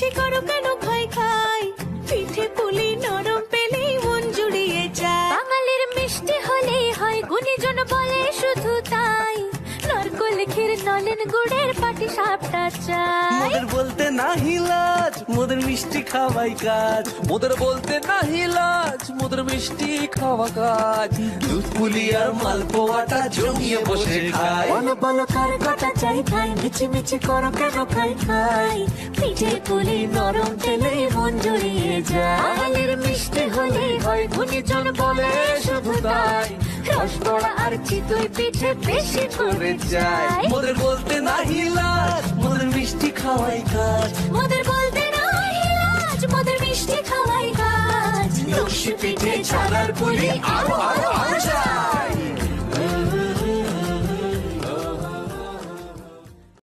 মিছিমিছি করো কেন খাই খাই, পিঠে পুলি নরম পেলেই মন জুড়িয়ে যায়। বাঙালির মিষ্টি হলেই হয়, গুণীজন বলে শুধু তাই, নারকোল ক্ষীর নলেন গুড়ের পাটি সাপটা চাই। মোদের বলতে নাহি লাজ, মোদের মিষ্টি খাওয়াই কাজ। মোদের বলতে নাহি লাজ, মোদের মিষ্টি খাওয়া কাজ। দুধ পুলি আর মালপোয়াটা জমিয়ে বসে খায়। বলো বলো কার কটা চাই খাই, মিছিমিছি করো কেন খাই খাই, পিঠে পুলি নরম পেলেই মন জুড়িয়ে যায়। বাঙালির মিষ্টি হলেই হয়, গুণীজন বলে শুধু তাই, রসগোড়া আর চিতই পিঠে বেশি করে যায়। মোদের বলতে নাহি লাজ, মোদের মিষ্টি খাওয়াই কাজ। মোদের বলতে নাই লাজ, মোদের মিষ্টি খাওয়াই কাজ। লস্যি পিঠে ছানার পুলি আরো আরো আরো চাই।